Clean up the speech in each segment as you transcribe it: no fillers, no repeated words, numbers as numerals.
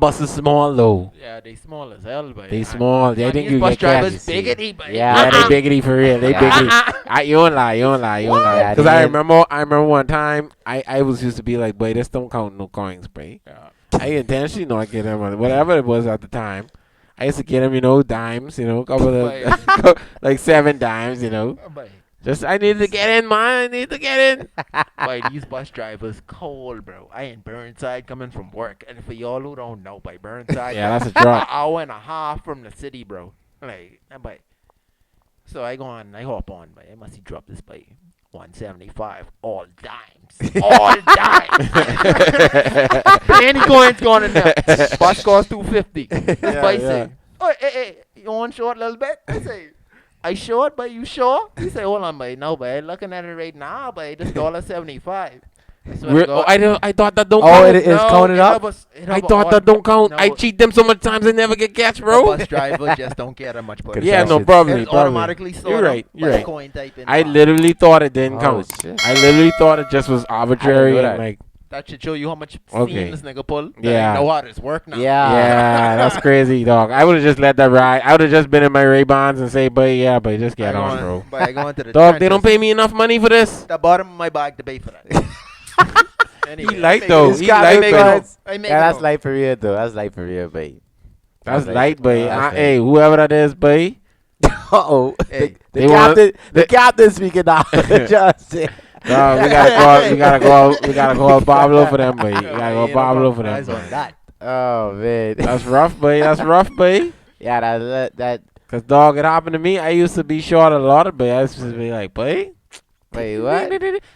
buses small though. Yeah, they small as hell, but They small. They think you bus get drivers cash. biggity, but Yeah, they biggity for real. They biggity. You don't lie. Yeah, Because they I did. remember one time I was used to be like, boy, this don't count no coins, boy. Yeah. I intentionally not get them whatever it was at the time. I used to get them, dimes, couple of like 7 dimes, But Just I need to get in, man. I need to get in. Boy, these bus drivers cold, bro. I in Burnside coming from work, and for y'all who don't know, by Burnside, Yeah, that's a an drop. hour and a half from the city, bro. Like, but so I hop on, but I must drop this by 175, all dimes, all dimes. Penny coins going in there. Bus cost 250. This boy say, "Oh, hey, you want short a little bit?" I say, "I short, but you sure?" He say, "Hold on, boy. No, boy. Looking at it right now, boy. This $1.75." I thought that don't Oh, count. it is counted up? I thought that don't count. I cheat them so much times I never get catch, The bro. bus driver just don't care that much. But Yeah, no, Confessions. probably. it's automatically You're sorted right. You're right. coin type in. I literally thought it didn't Oh, count. shit. I literally thought it just was arbitrary know and that. like, That should show you how much Okay. steam this nigga pull. That Yeah. I know how this work now. yeah, that's crazy, dog. I would have just let that ride. I would have just been in my Ray-Bans and say, but just get on, bro. But I go into the Dog, they don't trenches. pay me enough money for this. The bottom of my bag to pay for that. Anyway, He like I though. make it- He got like me, though. guys. I make Yeah, it that's home. light for real, though. That's light for real, babe. That's That's light, but that's light. hey, whoever that is, boy. Uh-oh. Hey, they want- The captain speaking now. Just say. Dog, we gotta call Pablo for them, boy. We gotta call Pablo for them. Eyes on boy. that. Oh, man. That's rough, boy. That's rough, boy. Yeah, that. Cause dog, it happened to me. I used to be short a lot, but I used to be like, boy. Wait, what?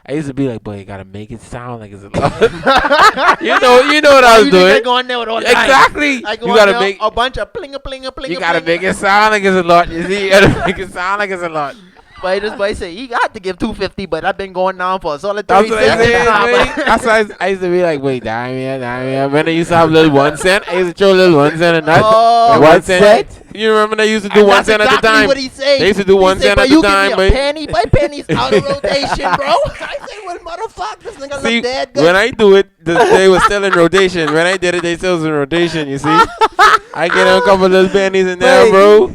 I used to be like, boy, you gotta make it sound like it's a lot. you know what I was You think doing. I go on there with all that? Exactly. I go You on gotta there, make. a bunch of pling a pling a pling. You gotta make it sound like it's a lot. You see, you gotta make it sound like it's a lot. But this boy say he got to give 250, but I've been going down for a solid That's 30 what I seconds. said, now, man. That's why I used to be like, wait, damn yeah. When I used to have little 1 cent, I used to throw little 1 cent a nut. Oh, 1 1 cent. cent? You remember they used to do 1 cent at the exactly time. what he say. They used to do He 1 say, cent "But at the you time, give me a man. penny, my penny's out of rotation, bro." I say, "Well, motherfucker, this nigga See, look dead good." when I do it, they were still in rotation. When I did it, they still was in rotation, you see. I get a couple little pennies in there, Wait. bro.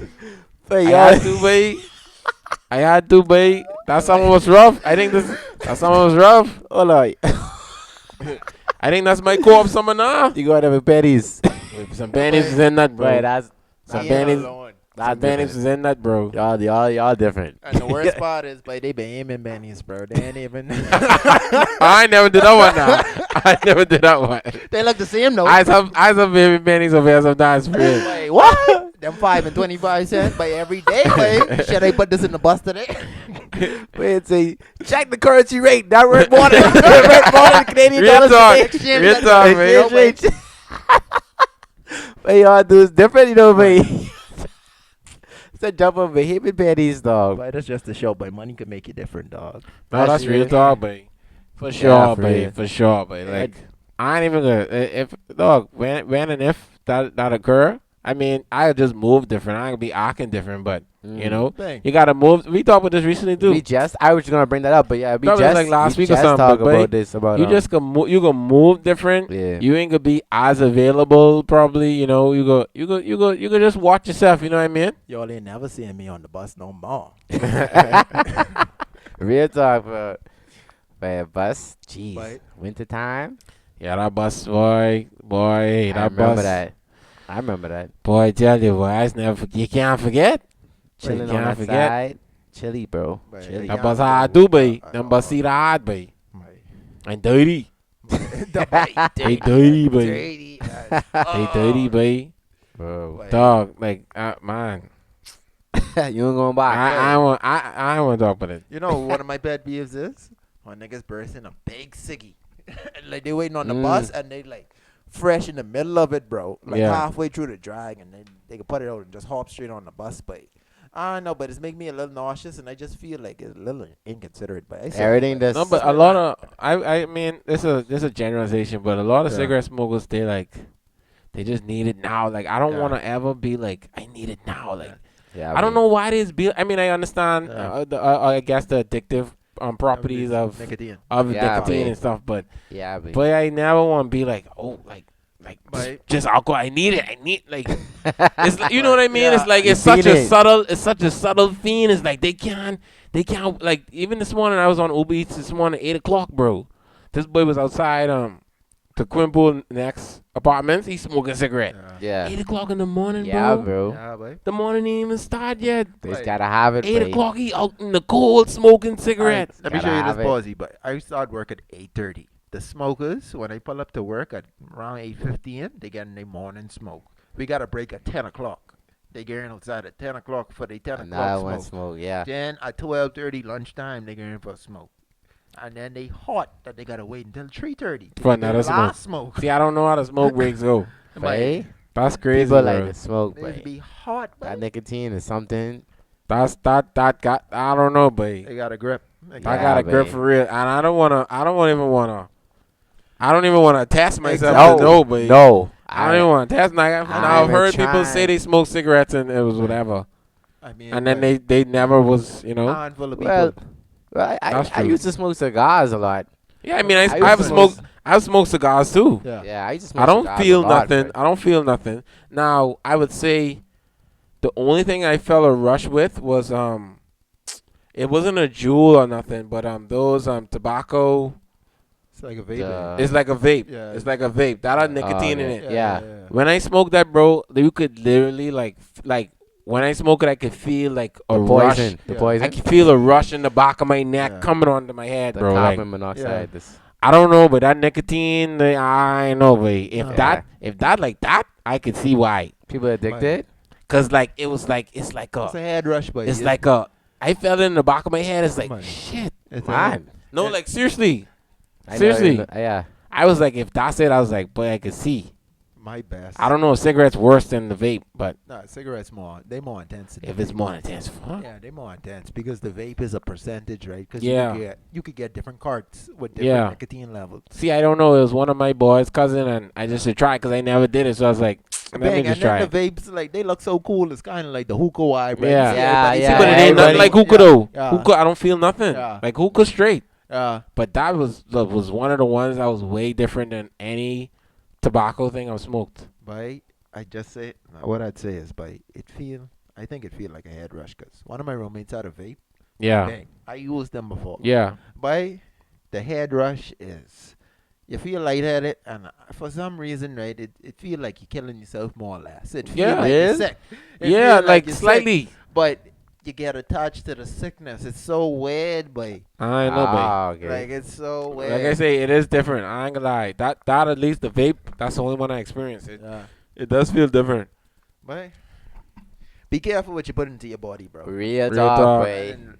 Wait, I had to, babe. I had to, babe. That summer was rough. That summer was rough. Hold on. I think that's my co-op summer now. You got to have pennies. Some pennies is in that, bro. Right, that's Some Yeah, pennies. Lord. Some pennies is in that, bro. y'all different. And the worst part is, but they been aiming bennies, bro. They ain't even. I never did that one now. I never did that one. They look the same though. I have baby pennies over here sometimes, for real. Wait, what? Them 5 and 25 cents by every day, boy. Should I put this in the bus today? Wait, say, check the currency rate. That worth more than the Canadian Real dollars. talk. Exchange Real that- talk, man. Exchange rate. What y'all do is different, mate. It's a jump of Bahamian panties, dog. But that's just a show, but money could make you different, dog. No, that's real talk, babe. For sure, Yeah, for real. babe. For sure, babe. Like, I ain't even gonna. If dog, when and if that occur, I mean, I just move different. I ain't gonna be acting different, but you know, Thing. you gotta move. We talked about this recently too. I was just gonna bring that up, but yeah, we Probably just like last we week or just something, talk but about this about You just you gonna move different. yeah. You ain't gonna be as available. Probably, you know, you go just watch yourself. You know what I mean? Y'all ain't never seeing me on the bus no more. Real talk, but bus, jeez, Right. winter time. Yeah, that bus, boy, hey, I that remember bus. that. I remember that. Boy, tell you, boy, you can't forget. Chilling you on can't that forget. side, chilly, bro. Right. Chilly. That bus hard too, boy. Them bus seat hard, boy. And dirty. They dirty, boy. Dirty. They dirty, boy. Bro. Dog, like, man. You ain't going back. I want to talk about it. You know what one of my pet peeves is? When niggas burst in a big ciggy. Like they waiting on the bus and they like fresh in the middle of it, bro. Like Yeah. halfway through the drag and then they can put it out and just hop straight on the bus. But I don't know, but it's making me a little nauseous and I just feel like it's a little inconsiderate. But I say, Everything that's No, but a lot of I mean, this is a generalization, but a lot of Yeah. cigarette smokers, they just need it now. Like, I don't Yeah. want to ever be like, I need it now. Like, yeah, I don't know why it is. I mean, I understand. Yeah. I guess the addictive properties of nicotine. of Yeah, nicotine babe. and stuff, but Yeah, I never want to be like, oh, like But just alcohol. I need it. I need like it's like, you know what I mean? Yeah. It's like You it's such feel a it. subtle fiend. It's like they can't like even this morning I was on Uber Eats this morning 8 o'clock, bro. This boy was outside to Quimble next apartments. He's smoking a cigarette. Yeah. 8 o'clock in the morning, Yeah, bro. bro. Yeah, boy. The morning ain't even start yet. They just Like, gotta have it, 8 o'clock, he out in the cold smoking cigarettes. Let me Gotta show you have this it. ballsy, but I start work at 8:30. The smokers, when I pull up to work at around 8:15, they get in their morning smoke. We got a break at 10 o'clock. They get in outside at 10 o'clock for their 10 Another o'clock one smoke. smoke, yeah. Then at 12:30 lunchtime, they get in for a smoke. And then they hot that they gotta wait until 3:30 For another last smoke. See, I don't know how the smoke breaks go. But That's crazy, people bro. like to smoke, They but be hot, that but nicotine is something. That got. I don't know, but they got a grip. I Yeah, got a grip babe. for real, and I don't even wanna test myself No, to know, but no. I don't even want to test. Now I've even heard people say tried. they smoke cigarettes and it was whatever, I mean, and then but they never was, you know. handful of Well, people. well, That's I true. used to smoke cigars a lot. Yeah, I mean, I used I've to smoked smoke- I've smoked cigars too. Yeah. Yeah, I used to smoke I don't cigars feel a lot, nothing. but- I don't feel nothing. Now I would say the only thing I felt a rush with was it wasn't a jewel or nothing, but those tobacco. It's like a vape. The- It's like a vape. Yeah. It's like a vape. That had nicotine in okay. it. Yeah. When I smoked that, bro, you could literally like when I smoke it, I could feel like a The rush. poison. The Yeah. poison. I could feel a rush in the back of my neck Yeah. coming onto my head, The bro. Like, carbon monoxide. This. I don't know, but that nicotine, I know, but if Yeah. that like that, I could see why. People addicted. Cause like it was like it's like It's a a head rush, but it's like a I felt it in the back of my head. It's like Man. shit, it's Man. no, like seriously. I know, Seriously. yeah. I was like, if that's it, I was like, boy, I could see. my best. I don't know, cigarettes worse than the vape, but Nah, cigarettes more intense. than if the it's vape. more intense, fuck. Yeah, they're more intense because the vape is a percentage, right? Because Yeah. you could get different carts with different Yeah. nicotine levels. See, I don't know. It was one of my boys' cousin, and I just should try because I never did it. So I was like, let me Bang, just and try then it. the vapes, like they look so cool. It's kind of like the hookah vibe, right? Yeah. You see Yeah, everybody yeah, See, say, but it ain't nothing everybody- like hookah though. Yeah. Hookah, I don't feel nothing. Yeah. Like hookah straight. Yeah. But that was one of the ones that was way different than any tobacco thing I've smoked. But I just say what I'd say is, I think it feel like a head rush because one of my roommates had a vape. Yeah. Bang, I used them before. Yeah. But the head rush is you feel lightheaded, and for some reason, right, it feel like you're killing yourself more or less. It feel Yeah, like it you're is. sick. It Yeah, feel like you're sick, slightly. but you get attached to the sickness. It's so weird, boy. I know, babe. Ah, okay. Like it's so weird. Like I say, it is different. I ain't gonna lie. That at least the vape, that's the only one I experienced. Yeah. It does feel different. But be careful what you put into your body, bro. Real Real talk, talk. boy. And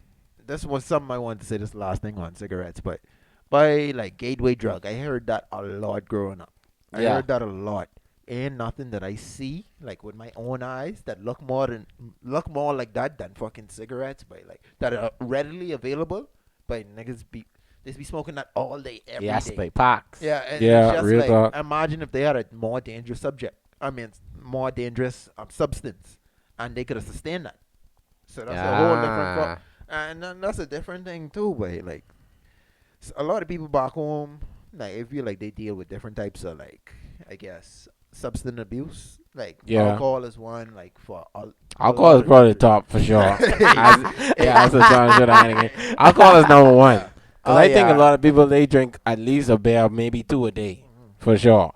this was something I wanted to say. This is the last thing on cigarettes, but by like gateway drug, I heard that a lot growing up. I Yeah. heard that a lot. Ain't nothing that I see like with my own eyes that look more like that than fucking cigarettes, but like that are readily available. But niggas be smoking that all day every day. Yes, boy. Packs. Yeah, and Yeah, it's just real like, talk. imagine if they had a more dangerous more dangerous substance, and they could have sustained that. So that's a whole different. Yeah. And then that's a different thing too, way like a lot of people back home, like I feel like they deal with different types of like I guess substance abuse. Like Yeah. alcohol is one, like for Alcohol is probably the top for sure. That's a time should I Alcohol is number one. 'Cause Oh, I think a yeah. lot of people they drink at least a beer, maybe two a day, for sure.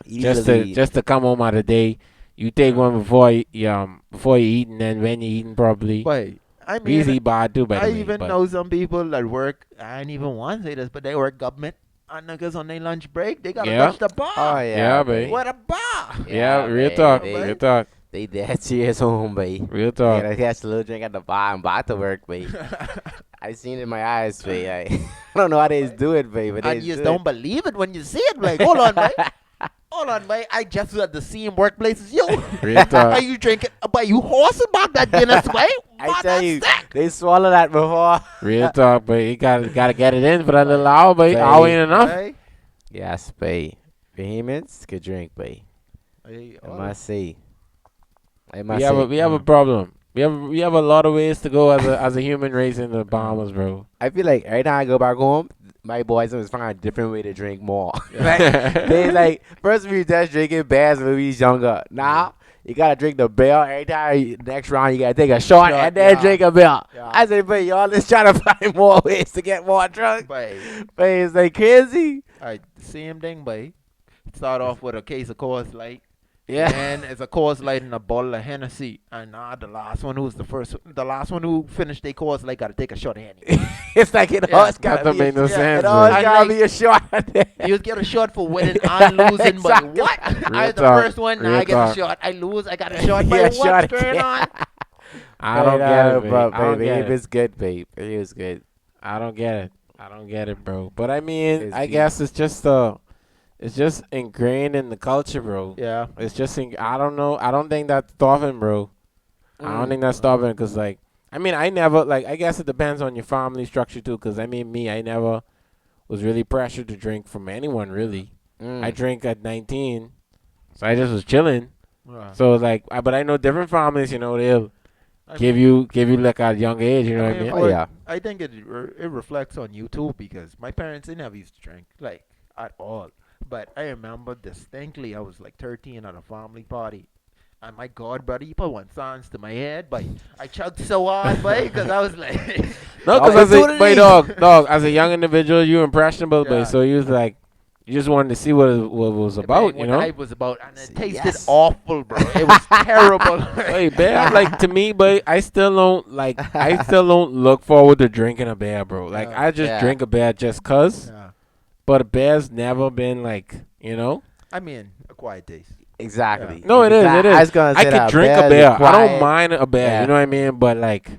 Easily. Just to come home out a day. You take one before you eat, and then when you eating probably. But I We mean, eat bad too, by the I way. even but know some people that work. I ain't even want to say this, but they work government. And niggas on their lunch break, they gotta Yeah. touch the bar. Oh, Yeah, yeah, babe. What a bar! yeah, real babe, talk, they- real talk, They dead serious home, boy. real talk. Yeah, catch a little drink at the bar and back to work, boy. I seen it in my eyes, boy. I don't know how they do it, boy, but they And you do don't it. believe it when you see it. Like, hold on, mate. Hold on, mate. I just was at the same workplace as you. Real talk. Are you drinking? But you horsing back that Guinness, mate? I tell you, they swallow that before. Real talk, but you gotta get it in for that little hour, but Babe. hour ain't enough. Hey, Yes, boy. Vehemence, good drink, boy. hey, I oh, must say. I must We say. have a problem. we have a lot of ways to go as a human race in the Bahamas, bro. I feel like every time I go back home, my boys always find a different way to drink more. Like, they like first we just drinking beers when we was younger. Now you gotta drink the beer every time. Next round you gotta take a shot and then drink a beer. Yeah. I said, but y'all just trying to find more ways to get more drunk. But But it's like crazy. same thing, boy. Start off with a case of Coors Light. Yeah. And it's a Coors Light and a bottle of Hennessy. And the last one who finished their Coors Light got to take a shot of Hennessy. It's like it Yeah, always that gotta don't be. make no It sense, always man. gotta Like- be a shot. You get a shot for winning and losing, but Exactly. what? I Real the talk. first one, now Real I get talk. a shot. I lose, I got a shot. But Yeah, what's shot going again. on? I don't get it, babe. But I don't babe, get it it. was good, babe. It was good. I don't get it. I don't get it, bro. But I mean, It's I deep. guess it's just ingrained in the culture, bro. Yeah. It's just I don't know. I don't think that's stopping, bro. I don't think that's stopping because, like, I mean, I never, like, I guess it depends on your family structure too. Because I mean, I never was really pressured to drink from anyone, really. I drank at 19, so I just was chilling. So it's like, but I know different families, they'll give you liquor at a young age. You know what I mean? Oh, yeah. I think it reflects on you too because my parents they never used to drink like at all. But I remember distinctly I was like 13 at a family party. And my God, brother, you put one songs to my head, but I chugged so hard, boy, because I was like, No, because Opportunity. dog, as a young individual, you're impressionable, Yeah. but so you was like, you just wanted to see what it was about, what you know? the hype was about, and it tasted Yes. awful, bro. It was terrible. Hey, bear, like to me, but I still don't look forward to drinking a beer, bro. Like Yeah. I just Yeah. drink a beer just cause, Yeah. but a beer's never been like, I mean, a quiet taste. Exactly. No, it is, it is. I was gonna say I could that drink a beers beer. are I quiet. don't mind a beer, Yeah. you know what I mean? But like,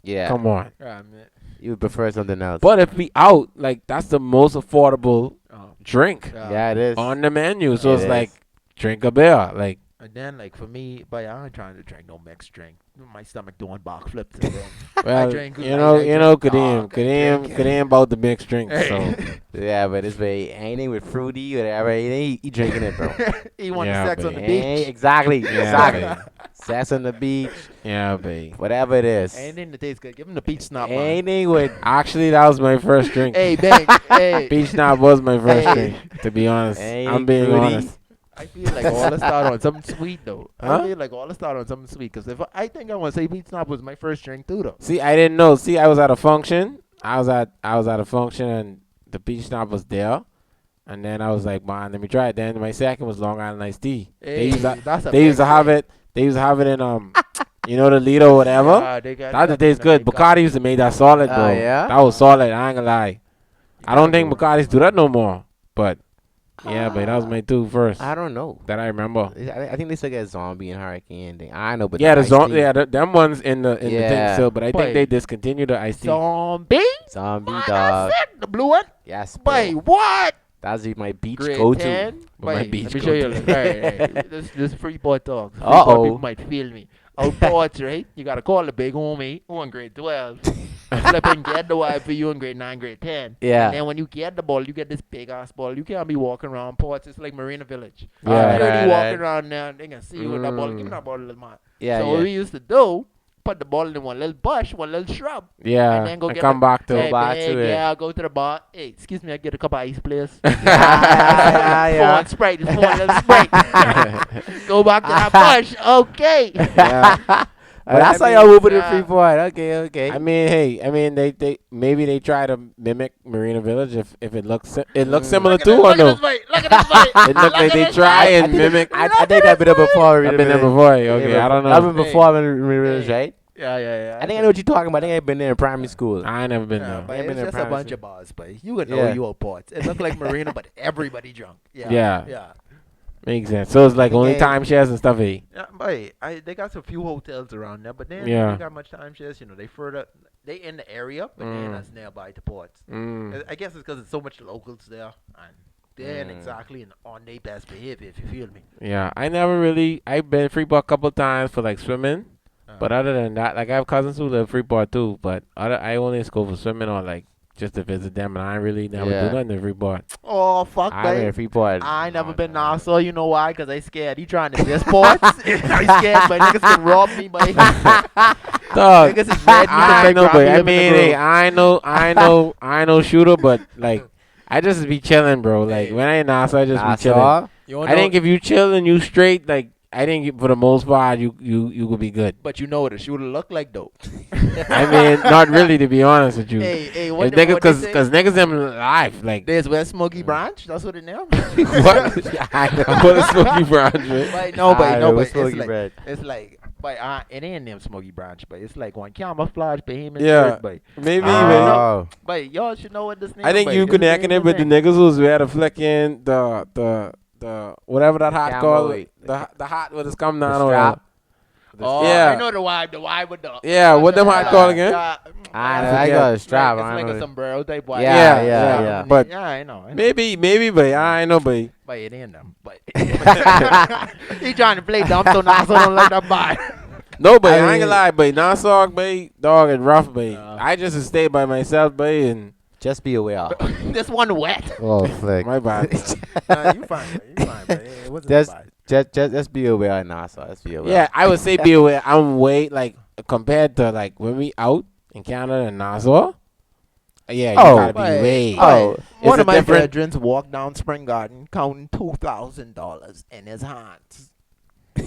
Yeah. come on. Yeah, man. You would prefer something else. But if we out, like that's the most affordable drink Yeah, it is. on the menu. So It it's is. like, drink a beer, like. And then, like, for me, but I ain't trying to drink no mixed drink. My stomach doing backflips. And then Well, drink you light, know, I drink dark, I drink- Kadeem about the mixed drink. So Yeah, but it's very anything with fruity, whatever. He drinking it, bro. he want Yeah, sex on the but beach. Exactly. Yeah, Exactly. babe. Sex on the beach, Yeah, babe. whatever it is. Anything that tastes good. Give him the beach snap, man. Anything with Actually, that was my first drink. Hey, bang. Hey. Beach Knob was my first Hey. drink. To be honest, Hey, I'm being fruity. honest. I feel like all the start on something sweet, though. Huh? I feel like all the start on something sweet. Because I think I want to say beach snap was my first drink, too, though. See, I didn't know. See, I was at a function. I was at a function, and the Beach Knob was there. And then I was like, man, let me try it. Then my second was Long Island iced tea. Hey, that's a They used to big have drink. it. They used to have it in the Lido or whatever. Yeah, they got That tastes good. Bacardi used to make that solid, bro. Oh, yeah? That was solid. I ain't gonna lie. I don't think Bacardi's do that no more. But yeah, but that was my two first I don't know. that I remember. I think they still get zombie and hurricane thing. I know, but Yeah, the iced zombie. tea- Yeah, them ones in the thing Yeah. still. But I Boy. think they discontinued the iced tea. Zombie? zombie Man, dog. that's it. The blue one? Yes, bro. Boy, what? That's my beach Grade go-to. 10? But my Boy, beach let me show you. go-to. Hey, this Freeport talk. Uh-oh. Freeport people might feel me. Outports, right? You got to call the big homie who in grade 12. Flip and get the wife for you in grade 9, grade 10. Yeah. And then when you get the ball, you get this big ass ball. You can't be walking around ports. It's like Marina Village. Yeah. You're already Right. walking around now. They can see you with that ball. Give me that ball, little man. Yeah, so yeah. what we used to do, put the ball in one little bush, one little shrub. Yeah, And then go and get come the- back to Hey, it. back big, to it. yeah, go to the bar. Hey, excuse me, I get a cup of ice, please. yeah. Four Sprite, just one little Sprite. Go back to that bush. Okay. Yeah. That's how I y'all mean, moving to yeah. Freeport. Okay. I mean, hey, they maybe they try to mimic Marina Village if it looks similar Look at too this, or look at no. this fight. Look at this fight. It look like they try and mimic. I think I've been there before. I've been there before. Okay, I don't I've know. been before, right? Yeah. I think I know what you're talking about. I think I've been there in primary school. I ain't never been Yeah, there. but I ain't been it's there just a primary bunch school. of bars, but you would know Yeah. you are ports. It looked like Marina, but everybody drunk. Yeah. Yeah. Makes sense. So it's like only Okay. timeshares and stuff, eh? Yeah, but they got a few hotels around there, but then Yeah. they got much timeshares. You know, they in the area, but then that's nearby to ports. Mm. I guess it's because it's so much locals there, and they're Mm. exactly on their best behavior. If you feel me. Yeah, I've been Freeport a couple times for like swimming, but other than that, like I have cousins who live Freeport too. But I only just go for swimming or like just to visit them, and I really never Yeah. do nothing to Freeport. Oh, fuck, I mean, babe. Freeport. I ain't never no, been no. Nassau. You know why? Because I scared. He trying to do sports. I scared, but niggas can rob me, but Dog, niggas is red. I know, but I mean, hey, I know shooter, but like, I just be chilling, bro. Like when I in Nassau, I just be chilling. Nassau? You I think if you chill and you straight, like I think for the most part, you could be good. But you know what a shooter look like, though. I mean, not really, to be honest with you. Hey, It's niggas, cause niggas them live, like There's West Smoky Branch. That's what it now. what? I know. What a smoky branch, man. But no, but I no, know, but it's Smoky it's like Branch. it's like, but it ain't them Smoky Branch, but it's like on camouflage, behemoth. Yeah. But Maybe, I don't man. know. Oh. But y'all should know what this name. I think but you this is connecting it with the name. niggas who's had a flicking the whatever that hot called Cowboy. the hot with his come down The or strap. Oh, Yeah. I know the vibe with the. Yeah, what them hot call again? I got a strap. It's I like know a it. sombrero type. Vibe. Yeah. But yeah, I know. maybe, but I know, but But it ain't them. But he trying to play dumb, so now so don't let that buy. no, but I I, ain't mean- gonna lie, but Nassau, but dog and rough, but Uh. I just stay by myself, but and Just be aware. This one wet. Oh, flick. my bad. Nah, you fine, man. You fine, man. It wasn't Just, bad. just be aware, Nassau. Just be aware. Yeah, I would say be aware. I'm way like compared to like when we out in Canada and Nassau. Yeah, you Oh. gotta be But- way. Oh. It's One a of my different- veterans walked down Spring Garden counting $2,000 in his hands.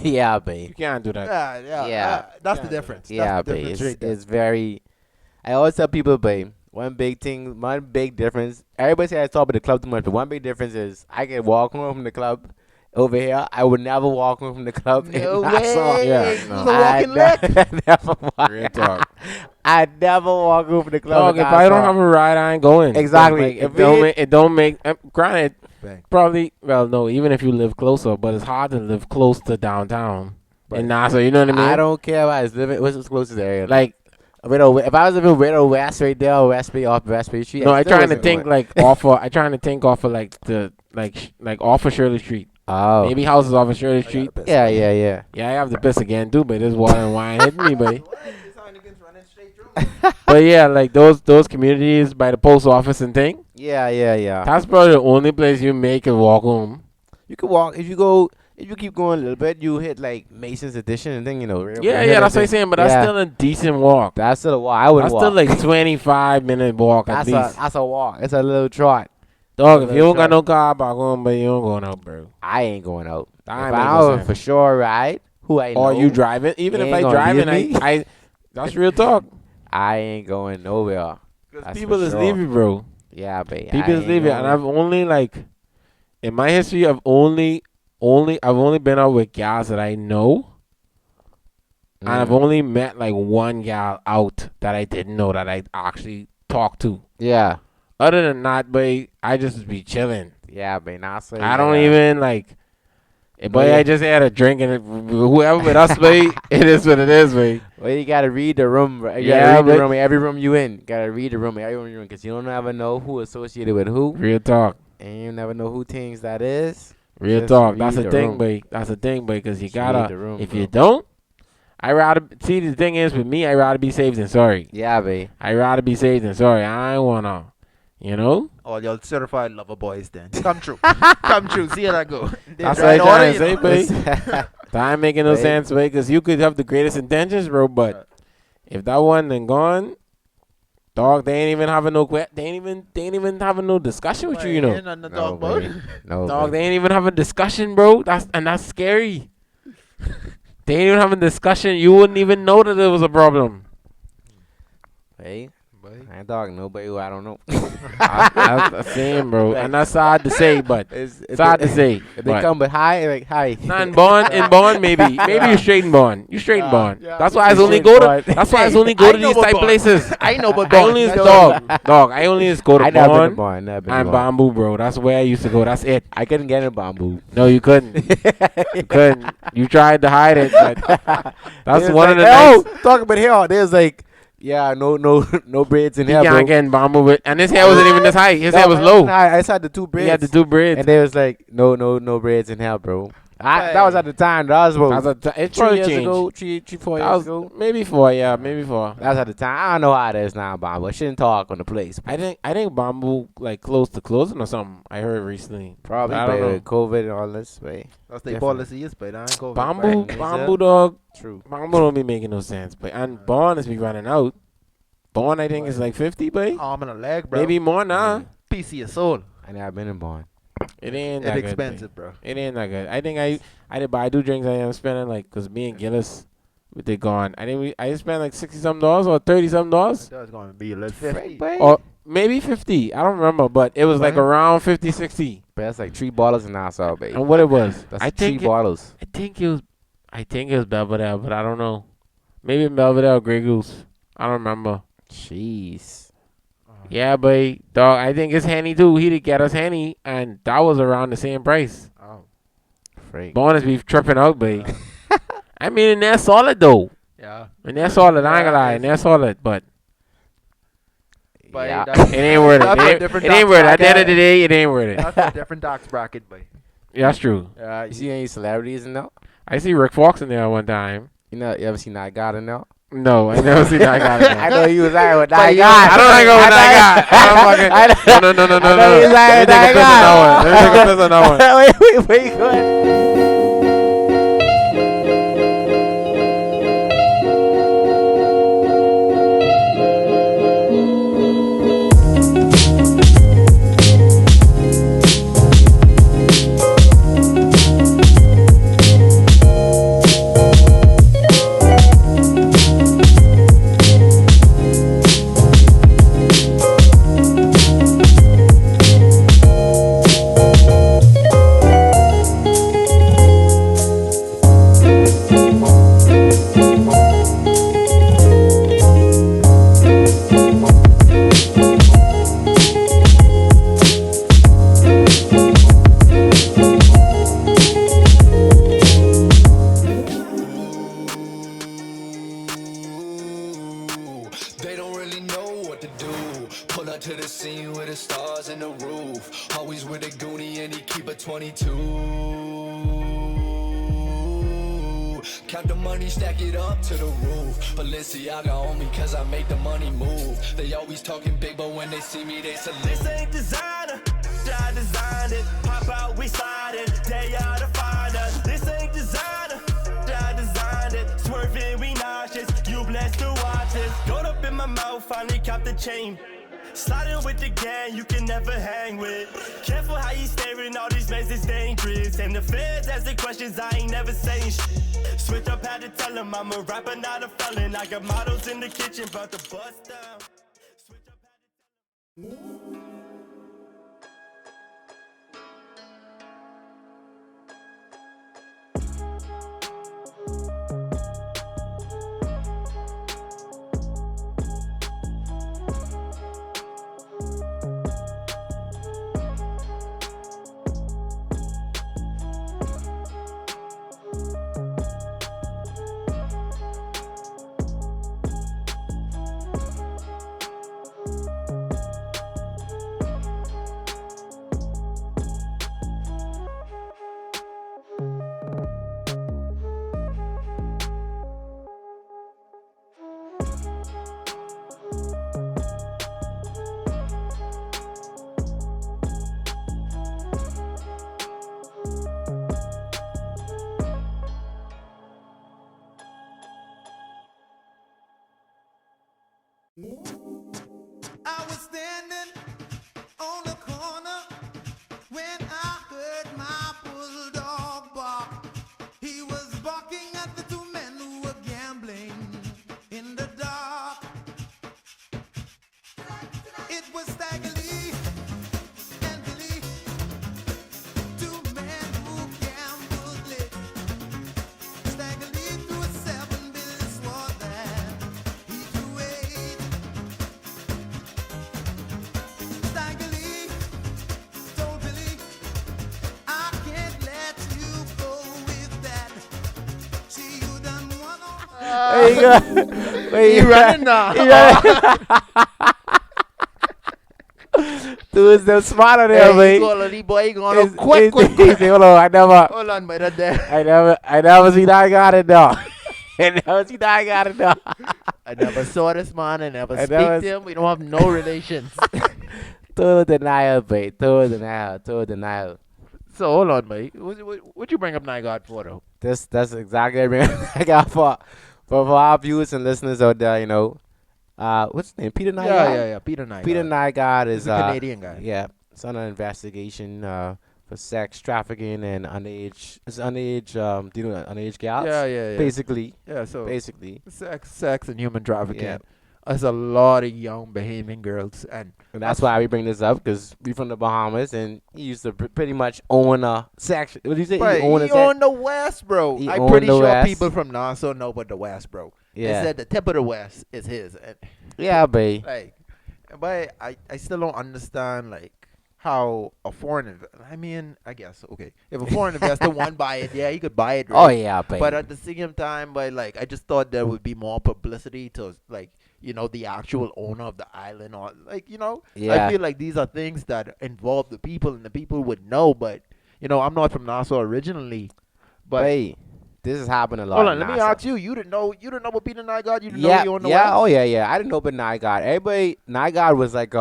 Yeah, You babe. can't do that. Yeah. That's the difference. Yeah, That's the babe. difference right there. It's very. I always tell people, babe, one big difference. Everybody say I talk about the club too much, but one big difference is I can walk home from the club over here. I would never walk home from the club No in Nassau. way. Yeah, It's no. a walking lick. never walk. Real talk. I never walk home from the club. Dog, in if I don't Nassau. have a ride, I ain't going. Exactly. Like, If it don't make. Granted, Bang. probably. Well, no. Even if you live closer, but it's hard to live close to downtown Right. in Nassau. You know what I mean? I don't care if I was living. What's the closest area? like. If I was living Widow West right there, or West Bay off West Bay Street. No, I I still trying to wasn't think going. like off. I trying to think off of like the like off of Shirley Street. Oh. Maybe houses off of Shirley Street. Yeah. Yeah, Yeah, I have the piss again too, but this water and wine hit me, buddy. But yeah, like those communities by the post office and thing. yeah. That's probably the only place you make a walk home. You could walk if you go. If you keep going a little bit, you hit like Mason's Addition and then Yeah, that's what I'm saying. But that's still a decent walk. That's still a walk. I would That's walk. still like 25-minute walk at least. That's a walk. It's a little trot. Dog, if you don't try. got no car back home, but you don't going out, bro. I ain't going out. I If make I no know sense. for sure ride, who I know. Or you driving. Even You if ain't I gonna driving, leave me. I that's real talk. I ain't going nowhere. That's People for is sure. leaving, bro. Yeah, babe. People is leaving, and I've only like in my history, I've only been out with gals that I know, and I've only met like one gal out that I didn't know that I actually talked to. Yeah. Other than that, boy, I just be chilling. Yeah, babe. Nah, so I don't yeah. even like. Boy, Yeah. I just had a drink and whoever with us, boy, it is what it is, boy. Well, you gotta read the room. Right? You Yeah, gotta read the but- room. Every room you in, gotta read the room. Every room you in, because you don't ever know who associated with who, Real talk. and you never know who things that is. Real Just talk. That's read the the thing, room. boy. That's the thing, boy, because you Just read gotta. the room, If bro. you don't, I rather see. The thing is, with me, I rather be safe than sorry. Yeah, babe. I rather be safe than sorry. I ain't wanna, you know. All y'all certified lover boys then. Come true. Come true. See how that go. That's Right what I'm order, trying to you say, know. boy. That ain't making no Babe. sense, boy, because you could have the greatest intentions, bro, but if that one then gone, dog, they ain't even having no they ain't even having no discussion with you, you know. Ain't nothing to No, talk about. babe. No, Dog, babe. they ain't even having discussion, bro. That's scary. They ain't even having discussion. You wouldn't even know that there was a problem. Hey, I ain't talking to nobody who I don't know. That's the same, bro. And that's sad to say, but It's sad to say. If they but- come, but hi, like hi. Nah, in Bond, maybe you straight in Bond. You straight in Bond. yeah. That's why I You only straight go to. Bond. That's why I only I go to know these about type Bond. places. I know, but I only is dog. I only just go to I never been to Bond Bond. Never been to and Bond. Bamboo, bro. That's where I used to go. That's it. I couldn't get in Bamboo. No, you couldn't. You couldn't. You tried to hide it, but that's They was one of the like, nights. talk about hair. There's like, yeah, no braids in You hair, can't bro. get in Bamboo with, and his hair wasn't even this high. His No, hair was I low. wasn't high. I just had the two braids. He had the two braids. And they was like, no braids in hair, bro. That was at the time. That was That was about it's 3 probably years changed. ago. 4 That years was ago. maybe 4. Yeah, maybe 4. That was at the time. I don't know how it is now, Bob, but shouldn't talk on the place. I think Bamboo like close to closing or something. I heard recently. Probably, I but don't know. with COVID and all this, way. That's the Definitely. policy is, but I ain't go. Bamboo dog. True. Bamboo don't be making no sense. But and Bond is be running out. Bond I think is like 50, but Arm and a leg, bro. maybe more now. Mm. PC of soul. I never been in Bond. It ain't It's that good. expensive, bro. It ain't that good. I think I did buy 2 drinks. I am spending like because me and Gillis, they gone. I think I spent like $60-something or $30-something, That's gonna be a little 50. or maybe 50. I don't remember, but it was like Right. around 50, 60. But that's like 3 bottles in Nassau, baby. And what it was, That's I 3 think bottles. I think it was Belvedere, but I don't know. Maybe Belvedere or Grey Goose. I don't remember. Jeez. Yeah, but dog, I think it's Henny too. He did get us Henny, and that was around the same price. Oh. Freak. Bonus be tripping out, but I mean, and they're solid though. Yeah. And they're solid. I ain't gonna lie, Yeah, and they're solid, but But Yeah. that's- it ain't worth it. that's a It ain't, different it ain't tax worth it. At the end of bracket. the day, it ain't worth it. That's a different tax bracket, boy. Yeah, that's true. Yeah. You see any celebrities in there? I see Rick Fox in there one time. You ever seen Nygard in there? No, I never seen that guy. I know you was out with But Nygard. you- I don't like going with that guy. I don't fucking. No. I know he's Let me like take a piss on that one. Let me take a piss on that one. Wait, you going? They don't really know what to do. Pull up to the scene with the stars in the roof. Always with a goonie and he keep a 22. Count the money, stack it up to the roof. Balenciaga on me cause I make the money move. They always talking big, but when they see me, they salute. This ain't designer, I designed it. Pop out, we slide it. Day out to find us. This ain't designer, I designed it. Swerving, we nauseous. You blessed to watch this. Gold up in my mouth, finally caught the chain. Sliding with the gang, you can never hang with. Careful how you staring, all these men is dangerous. And the feds asking questions, I ain't never saying shit. Switch up, had to tell them I'm a rapper, not a felon. I got models in the kitchen, about to bust down. Switch up, had to tell them. I was standing on the corner when I heard my bulldog bark. He was barking at the 2 men who were gambling in the dark. It was Stagger Lee and Billy, 2 men who gambled lit. Stagger Lee threw a 7, Billy swore that he threw 8. Stagger Lee told Billy, I can't let you go with that. See, you done one on There you go. Wait, He running now. He running. Dudes, them smart on there, Hey, man. you go, little boy, you going It's- quick, it's- quick, quick. He say, hold on, Hold on, but that there. I never see Nygard in there. I never see Nygard in there. I never saw this man. I never I speak never to him. We don't have no relations. Total denial, babe. Total denial. Total denial. So hold on, mate. What you bring up Nygard for though? That's exactly what I got for our viewers and listeners out there. You know, what's his name? Peter Nygard. Yeah. Peter Nygard. Peter Nygard is He's a Canadian guy. Yeah, it's under investigation for sex trafficking and underage. It's underage. Do you know underage gals? Yeah. Basically, Yeah. So basically, sex, and human trafficking. Yeah. There's a lot of young behaving girls, and and that's why we bring this up because we from the Bahamas and he used to pretty much own a sex. What do you say? but He owned a he sex- on the West, bro. He I'm owned pretty the sure West. people from Nassau know about the West, bro. Yeah, They said the tip of the West is his, and yeah, babe. like, but I still don't understand like how a foreign. I mean, I guess okay, if a foreign investor want buy it, yeah, he could buy it. Oh Right? yeah, babe. But at the same time, but like I just thought there would be more publicity to like the actual owner of the island or like Yeah. I feel like these are things that involve the people and the people would know. But I'm not from Nassau originally. But Babe, this has happened a lot. hold on, in let me Nassau. ask you. You didn't know about Peter Nygard? You didn't know Yeah, he owned the yeah, West? oh yeah. I didn't know about Nygard. Everybody, Nygard was like,